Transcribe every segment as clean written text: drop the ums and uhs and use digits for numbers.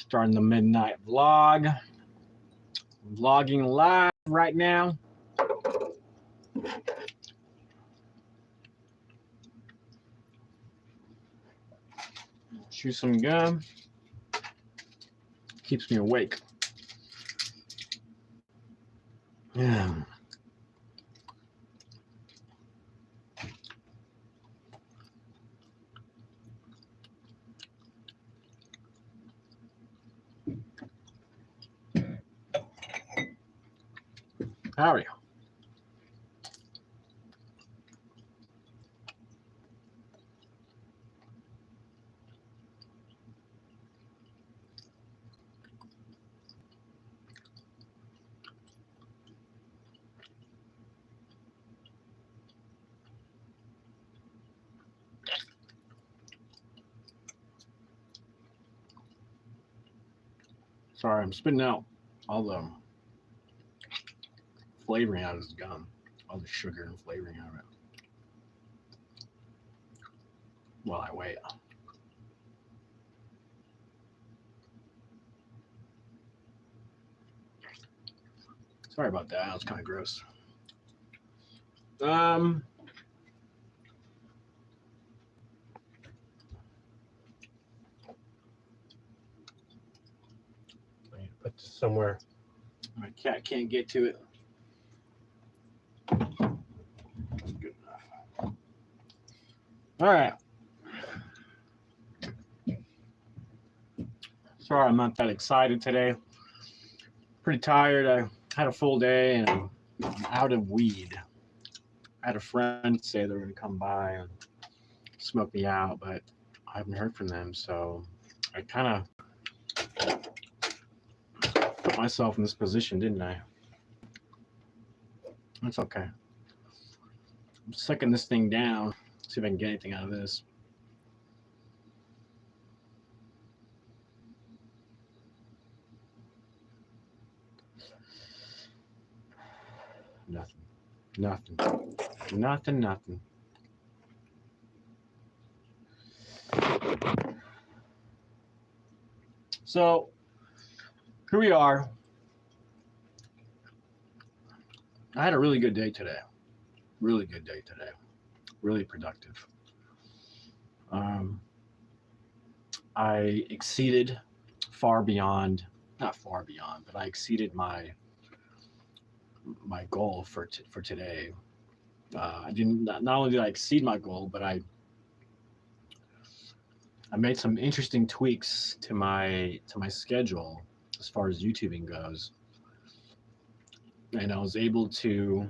Starting the midnight vlog. I'm vlogging live right now. Chew some gum. Keeps me awake. Yeah. How are you? Sorry, I'm spitting out all the flavoring out of this gum, all the sugar and flavoring out of it while I wait. Sorry about that. That was kind of gross. I need to put this somewhere. My cat can't get to it. Good enough. All right. Sorry, I'm not that excited today. Pretty tired. I had a full day and I'm out of weed. I had a friend say they were going to come by and smoke me out, but I haven't heard from them. So I kind of put myself in this position, didn't I? That's okay. I'm sucking this thing down. See if I can get anything out of this. Nothing. So here we are. I had a really good day today. Really productive. I exceeded not far beyond, but I exceeded my goal for today. I didn't. Not only did I exceed my goal, but I made some interesting tweaks to my schedule as far as YouTubing goes, and I was able to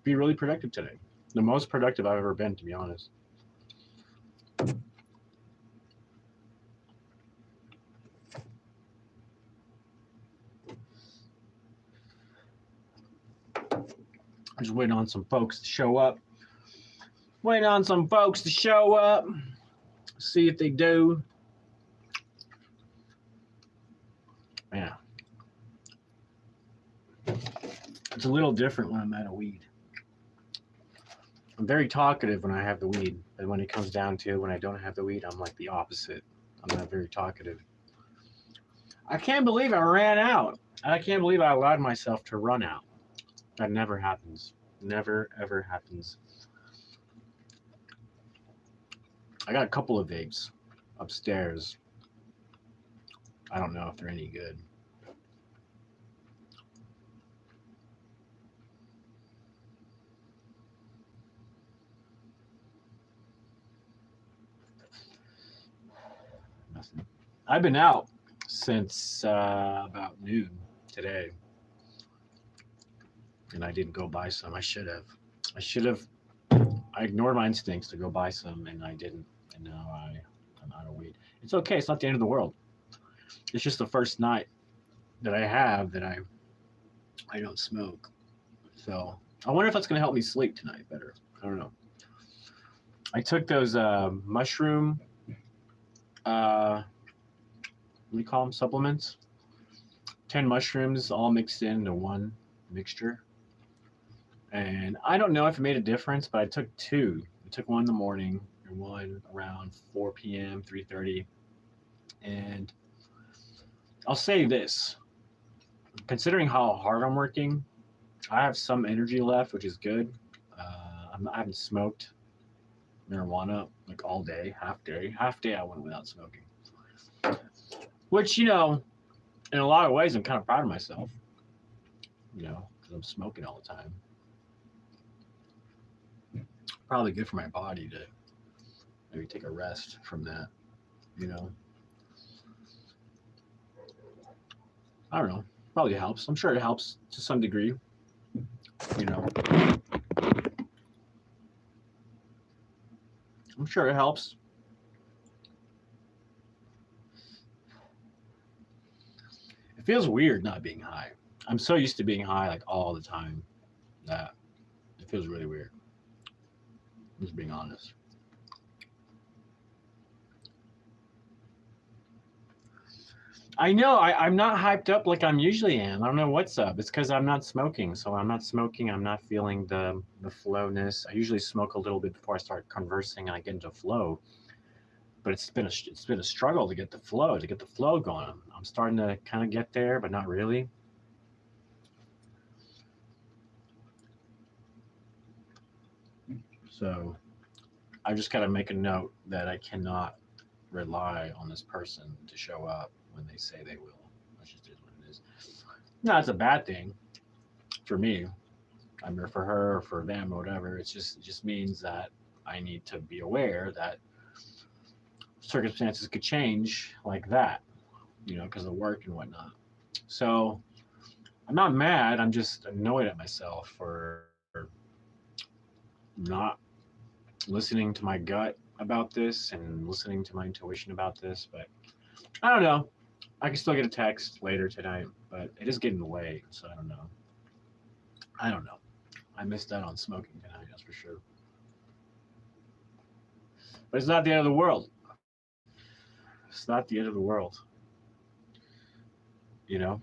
be really productive today. The most productive I've ever been, to be honest. I'm just waiting on some folks to show up. See if they do. Yeah. It's a little different when I'm out of weed. I'm very talkative when I have the weed, but when it comes down to when I don't have the weed, I'm like the opposite. I'm not very talkative. I can't believe I ran out. I can't believe I allowed myself to run out. That never happens. Never, ever happens. I got a couple of vapes upstairs. I don't know if they're any good. Nothing. I've been out since about noon today. And I didn't go buy some. I should have. I ignored my instincts to go buy some, and I didn't. And now I'm out of weed. It's okay. It's not the end of the world. It's just the first night that I have that I don't smoke. So I wonder if that's going to help me sleep tonight better. I don't know. I took those mushroom, what do you call them, supplements? 10 mushrooms all mixed into one mixture. And I don't know if it made a difference, but I took two. I took one in the morning and and one around 4 p.m., 3:30. And I'll say this, considering how hard I'm working, I have some energy left, which is good. I haven't smoked marijuana like all day, half day I went without smoking, which, in a lot of ways, I'm kind of proud of myself, because I'm smoking all the time. Probably good for my body to maybe take a rest from that, you know. I don't know. Probably helps. I'm sure it helps to some degree, you know. I'm sure it helps. It feels weird not being high. I'm so used to being high like all the time that it feels really weird. Just being honest. I know I'm not hyped up like I'm usually am. I don't know what's up. It's because I'm not smoking. So I'm not smoking. I'm not feeling the flowness. I usually smoke a little bit before I start conversing and I get into flow. But it's been a struggle to get the flow going. I'm starting to kind of get there, but not really. So I just got to make a note that I cannot rely on this person to show up when they say they will. That just is what it is. No, it's a bad thing for me. I mean, for her, or for them, or whatever. It just means that I need to be aware that circumstances could change like that, because of work and whatnot. So I'm not mad. I'm just annoyed at myself for not listening to my gut about this and listening to my intuition about this. But I don't know. I can still get a text later tonight, but it is getting late, so I don't know. I don't know. I missed out on smoking tonight, that's for sure. But it's not the end of the world. It's not the end of the world. You know,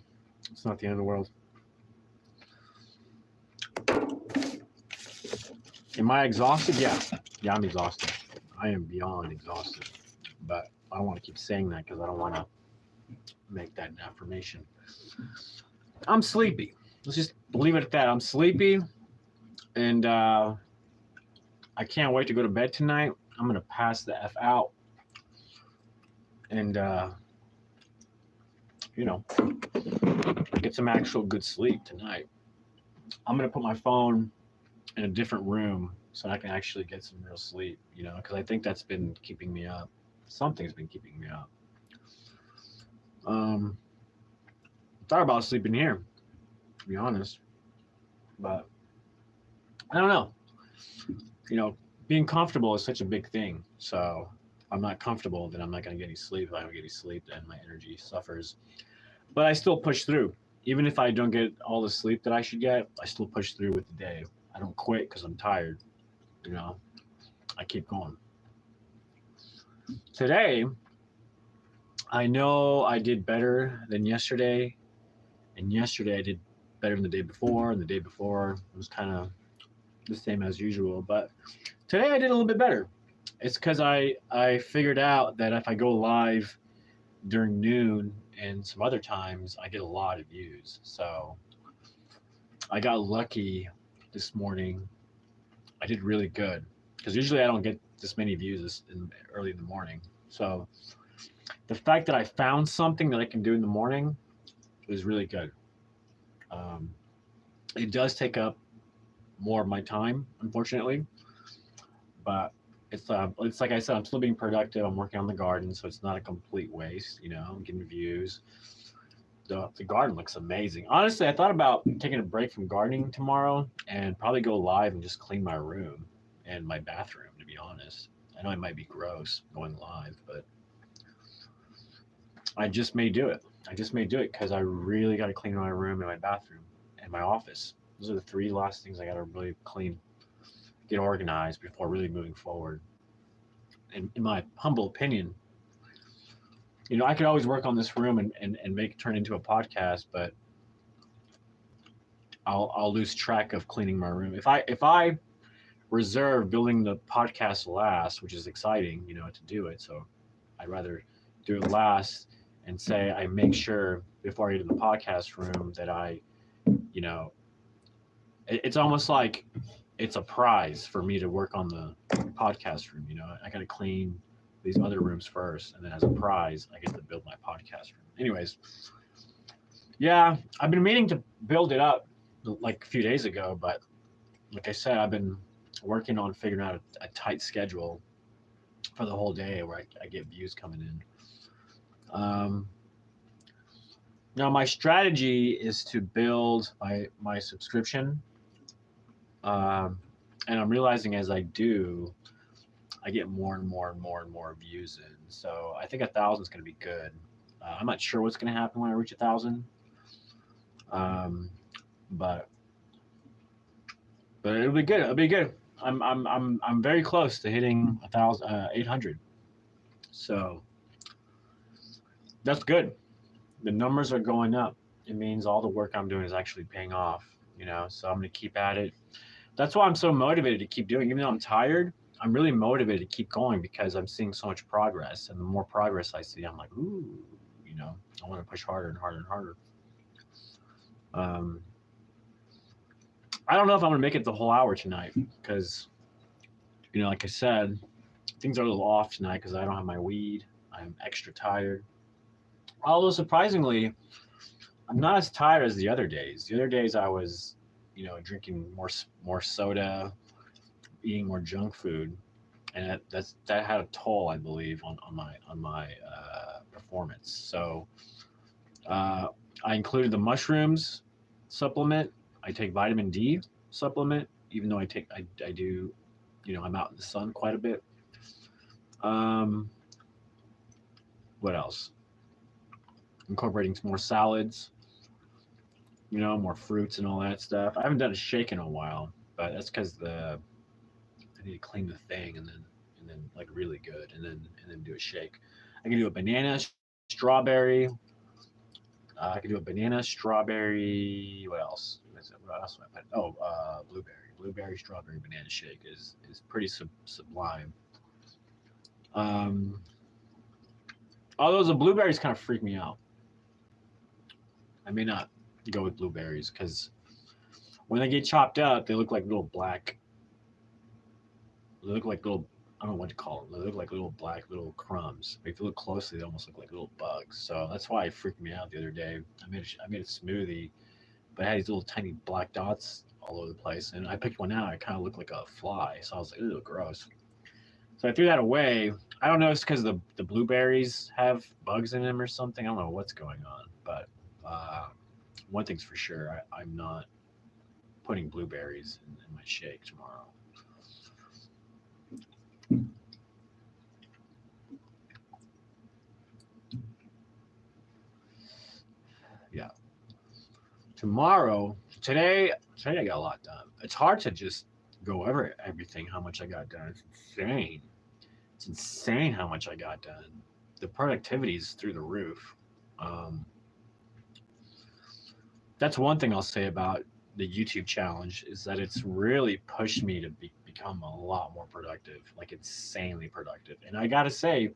it's not the end of the world. Am I exhausted? Yeah. Yeah, I'm exhausted. I am beyond exhausted. But I don't want to keep saying that because I don't want to make that an affirmation. I'm sleepy. Let's just leave it at that. I'm sleepy, and I can't wait to go to bed tonight. I'm going to pass the F out and, get some actual good sleep tonight. I'm going to put my phone in a different room so I can actually get some real sleep, because I think that's been keeping me up. Something's been keeping me up. I thought about sleeping here, to be honest, but I don't know. Being comfortable is such a big thing. So if I'm not comfortable, then I'm not going to get any sleep. If I don't get any sleep, then my energy suffers. But I still push through. Even if I don't get all the sleep that I should get, I still push through with the day. I don't quit because I'm tired. I keep going. Today, I know I did better than yesterday. And yesterday I did better than the day before. And the day before it was kind of the same as usual. But today I did a little bit better. It's because I figured out that if I go live during noon and some other times, I get a lot of views. So I got lucky this morning. I did really good because usually I don't get this many views early in the morning. So the fact that I found something that I can do in the morning is really good. It does take up more of my time, unfortunately, but it's like I said, I'm still being productive. I'm working on the garden, so it's not a complete waste. I'm getting views. The garden looks amazing. Honestly, I thought about taking a break from gardening tomorrow and probably go live and just clean my room and my bathroom, to be honest. I know it might be gross going live, but I just may do it. I just may do it because I really got to clean my room and my bathroom and my office. Those are the three last things I got to really clean, get organized before really moving forward. And in my humble opinion, I could always work on this room and make it turn into a podcast, but I'll lose track of cleaning my room. If I reserve building the podcast last, which is exciting, to do it. So I'd rather do it last and say I make sure before I get in the podcast room that you know, it's almost like it's a prize for me to work on the podcast room. I got to clean these other rooms first, and then as a prize, I get to build my podcast room. Anyways, yeah, I've been meaning to build it up like a few days ago, but like I said, I've been working on figuring out a tight schedule for the whole day where I get views coming in. Now, my strategy is to build my subscription. And I'm realizing as I do, I get more and more and more and more views in. So I think 1,000 is going to be good. I'm not sure what's going to happen when I reach 1,000, but it'll be good. It'll be good. I'm very close to hitting 800. So that's good. The numbers are going up. It means all the work I'm doing is actually paying off. So I'm going to keep at it. That's why I'm so motivated to keep doing. Even though I'm tired, I'm really motivated to keep going because I'm seeing so much progress. And the more progress I see, I'm like, ooh, I want to push harder and harder and harder. I don't know if I'm going to make it the whole hour tonight because, like I said, things are a little off tonight because I don't have my weed. I'm extra tired. Although surprisingly, I'm not as tired as the other days. The other days I was, drinking more soda, eating more junk food, and that had a toll, I believe, on my performance. So I included the mushrooms supplement. I take vitamin D supplement, even though I do, I'm out in the sun quite a bit. What else? Incorporating some more salads, more fruits and all that stuff. I haven't done a shake in a while, but that's because I need to clean the thing and then like really good, and then do a shake. I can do a banana, strawberry. I can do a banana, strawberry. What else? What else? Blueberry, strawberry, banana shake is pretty sublime. Although the blueberries kind of freak me out. I may not go with blueberries because when they get chopped up, they look like little black. They look like little. I don't know what to call them. They look like little black little crumbs. But if you look closely, they almost look like little bugs. So that's why it freaked me out the other day. I made a smoothie, but it had these little tiny black dots all over the place. And I picked one out. It kind of looked like a fly. So I was like, ew, gross. So I threw that away. I don't know if it's because the blueberries have bugs in them or something. I don't know what's going on. But one thing's for sure. I'm not putting blueberries in my shake tomorrow. Yeah. Today I got a lot done. It's hard to just go over everything, how much I got done. It's insane. It's insane how much I got done. The productivity is through the roof. That's one thing I'll say about the YouTube challenge is that it's really pushed me to become a lot more productive, like insanely productive. And I got to say,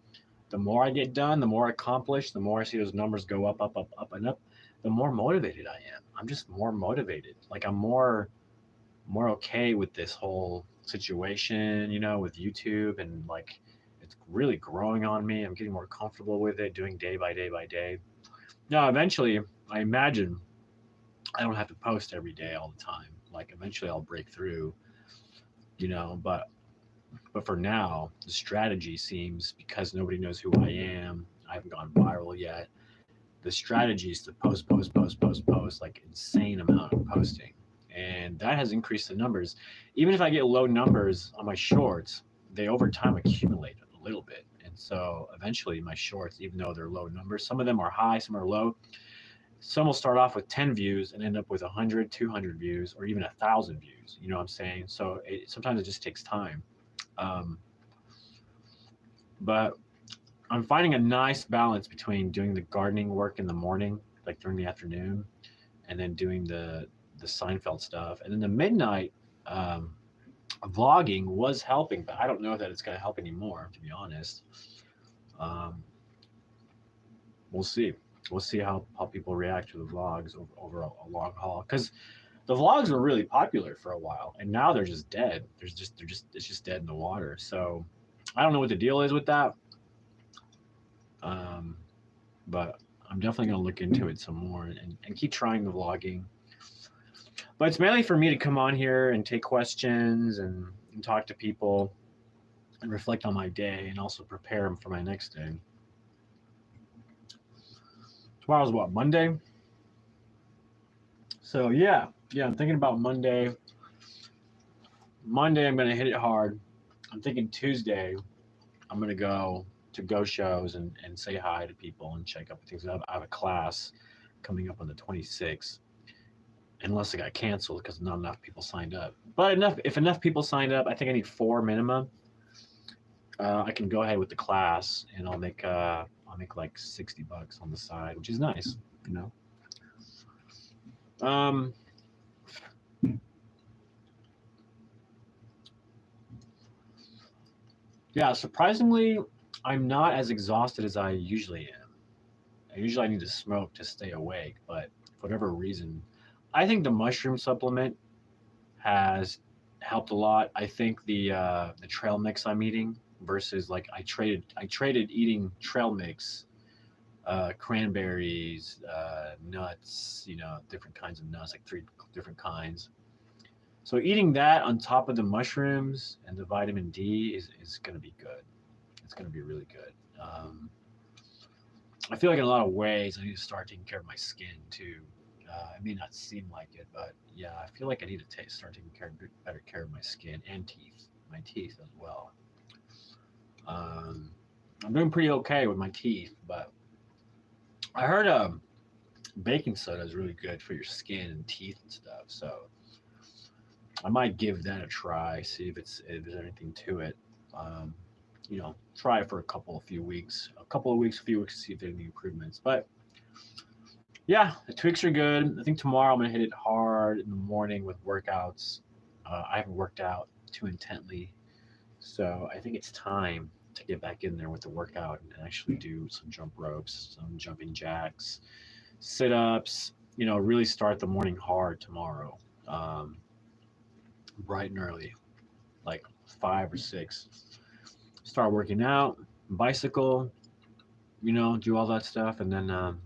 the more I get done, the more accomplished, the more I see those numbers go up, up, up, up, and up, the more motivated I am. I'm just more motivated. Like I'm more okay with this whole situation, with YouTube, and like it's really growing on me. I'm getting more comfortable with it, doing day by day by day. Now, eventually, I imagine I don't have to post every day all the time. Like eventually I'll break through, but for now, the strategy seems, because nobody knows who I am, I haven't gone viral yet. The strategy is to post, like insane amount of posting. And that has increased the numbers. Even if I get low numbers on my shorts, they over time accumulate a little bit. And so eventually my shorts, even though they're low numbers, some of them are high, some are low. Some will start off with 10 views and end up with 100, 200 views, or even 1,000 views. You know what I'm saying? So sometimes it just takes time. But I'm finding a nice balance between doing the gardening work in the morning, like during the afternoon, and then doing the Seinfeld stuff. And then the midnight, vlogging was helping, but I don't know that it's going to help anymore, to be honest. Um, we'll see. We'll see how people react to the vlogs over a long haul. Because the vlogs were really popular for a while, and now they're just dead. It's just dead in the water. So I don't know what the deal is with that, um, but I'm definitely going to look into it some more and keep trying the vlogging. But it's mainly for me to come on here and take questions and talk to people and reflect on my day and also prepare them for my next day. Tomorrow's what, Monday? So yeah, I'm thinking about Monday. Monday, I'm gonna hit it hard. I'm thinking Tuesday, I'm gonna go to go shows and say hi to people and check up things. I have a class coming up on the 26th, unless it got canceled because not enough people signed up. But if enough people signed up, I think I need 4 minimum. I can go ahead with the class, and I'll make like $60 on the side, which is nice, you know. Um, yeah, surprisingly, I'm not as exhausted as I usually am. Usually I need to smoke to stay awake, but for whatever reason, I think the mushroom supplement has helped a lot. I think the trail mix I'm eating versus like I traded eating trail mix, cranberries, nuts, different kinds of nuts, like 3 different kinds. So eating that on top of the mushrooms and the vitamin D is going to be good. It's going to be really good. I feel like in a lot of ways I need to start taking care of my skin too. It may not seem like it, but yeah, I feel like I need to start taking better care of my skin and my teeth as well. Um, I'm doing pretty okay with my teeth, but I heard baking soda is really good for your skin and teeth and stuff. So I might give that a try, see if there's anything to it. Um, try it for a few weeks to see if there's any improvements. But yeah, the tweaks are good. I think tomorrow I'm gonna hit it hard in the morning with workouts. I haven't worked out too intently, so I think it's time to get back in there with the workout and actually do some jump ropes, some jumping jacks, sit ups. Really start the morning hard tomorrow, um, bright and early, like 5 or 6. Start working out, bicycle, do all that stuff, and then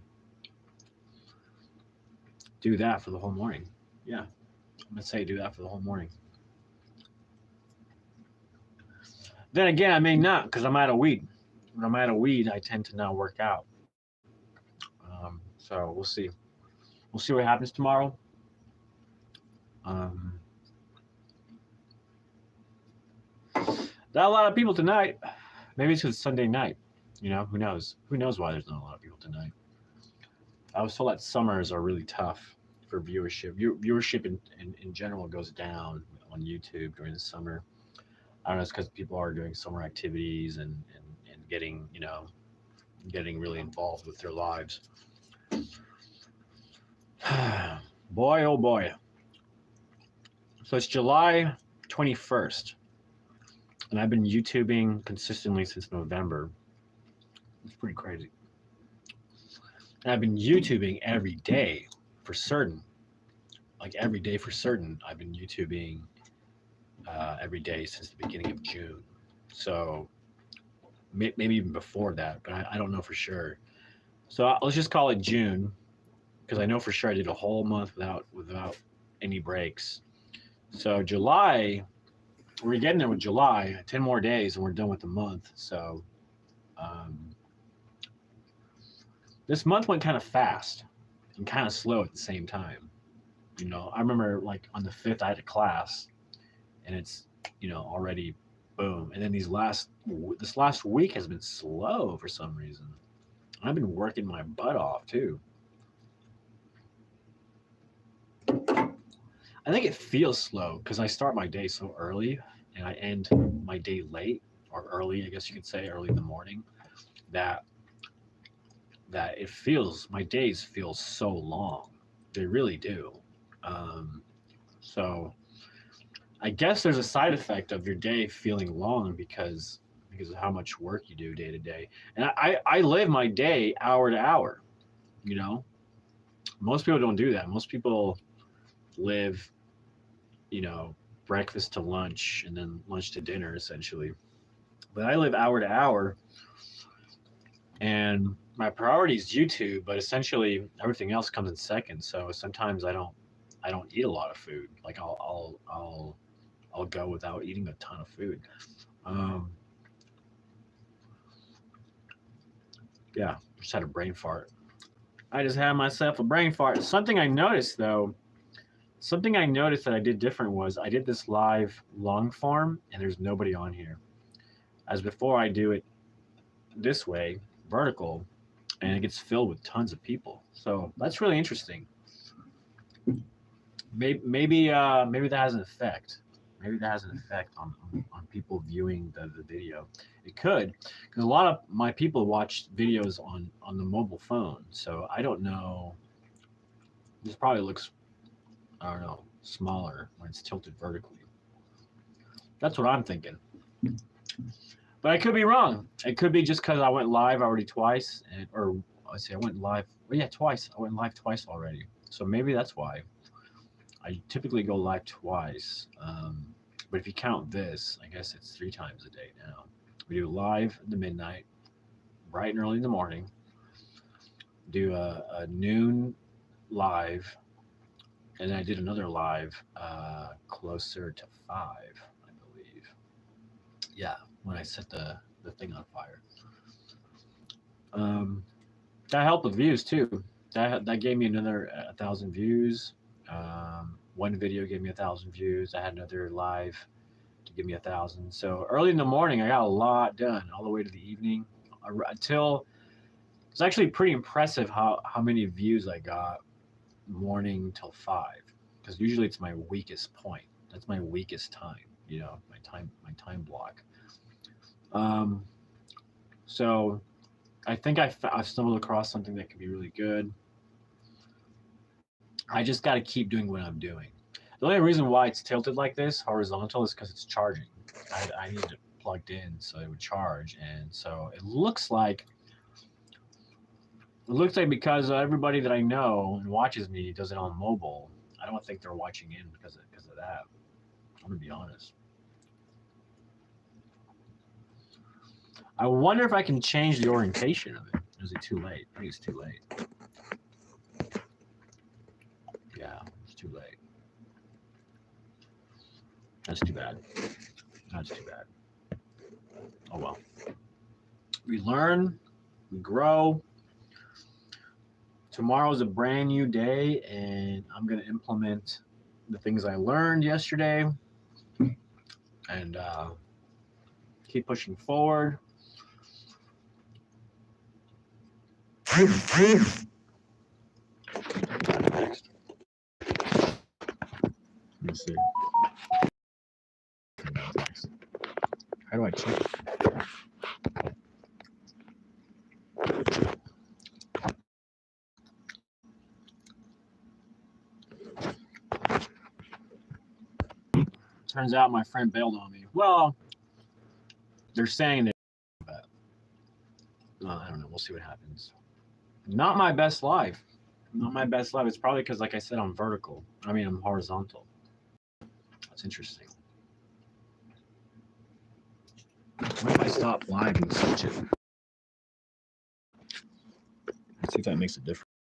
do that for the whole morning. Yeah, I'm gonna say do that for the whole morning. Then again, I may not because I'm out of weed. When I'm out of weed, I tend to not work out. So we'll see. We'll see what happens tomorrow. Um, not a lot of people tonight. Maybe it's 'cause it's Sunday night. Who knows? Who knows why there's not a lot of people tonight? I was told that summers are really tough for viewership. Viewership in general goes down on YouTube during the summer. I don't know. It's because people are doing summer activities and getting really involved with their lives. Boy, oh boy. So it's July 21st, and I've been YouTubing consistently since November. It's pretty crazy. And I've been YouTubing every day for certain. Like every day for certain, I've been YouTubing every day since the beginning of June. So maybe even before that, but I don't know for sure. So let's just call it June because I know for sure I did a whole month without any breaks. So July, we're getting there with July. 10 more days and we're done with the month. So um, this month went kind of fast and kind of slow at the same time. I remember like on the 5th I had a class, and it's already boom. And then this last week has been slow for some reason. I've been working my butt off too. I think it feels slow because I start my day so early and I end my day late or early, I guess you could say, early in the morning. That my days feel so long. They really do. Um, so I guess there's a side effect of your day feeling long because of how much work you do day to day. And I live my day hour to hour, you know. Most people don't do that. Most people live, you know, breakfast to lunch and then lunch to dinner essentially. But I live hour to hour, and my priority is YouTube, but essentially everything else comes in second. So sometimes I don't eat a lot of food. Like I'll go without eating a ton of food. Um, yeah, just had a brain fart. I just had myself a brain fart. Something I noticed that I did different was I did this live long form, and there's nobody on here. As before, I do it this way, vertical, and it gets filled with tons of people. So that's really interesting. Maybe that has an effect. Maybe that has an effect on people viewing the video. It could, because a lot of my people watch videos on the mobile phone. So I don't know. This probably looks, I don't know, smaller when it's tilted vertically. That's what I'm thinking. But I could be wrong. It could be just because I went live already twice, or I say I went live. Well, yeah, twice. I went live twice already. So maybe that's why. I typically go live twice. But if you count this, I guess it's 3 times a day now. We do live in the midnight, bright and early in the morning. Do a noon live, and then I did another live closer to 5, I believe. Yeah, when I set the thing on fire. Um, that helped with views too. That gave me another 1,000 views. One video gave me 1,000 views. I had another live to give me 1,000. So early in the morning, I got a lot done all the way to the evening until it's actually pretty impressive how many views I got morning till 5, because usually it's my weakest point. That's my weakest time, you know, my time block. Um, so I think I've stumbled across something that could be really good. I just got to keep doing what I'm doing. The only reason why it's tilted like this, horizontal, is because it's charging. I need it plugged in so it would charge, and so it looks like because everybody that I know and watches me does it on mobile. I don't think they're watching in because of that. I'm gonna be honest. I wonder if I can change the orientation of it. Is it too late? I think it's too late. Yeah, it's too late. That's too bad. That's too bad. Oh well. We learn, we grow. Tomorrow's a brand new day, and I'm going to implement the things I learned yesterday and keep pushing forward. Next. Let me see. How do I check it? Turns out my friend bailed on me. Well, they're saying that, but I don't know. We'll see what happens. Not my best live. Not my best live. It's probably because, like I said, I'm vertical. I mean, I'm horizontal. That's interesting. What if I stop live and switch it? Let's see if that makes a difference.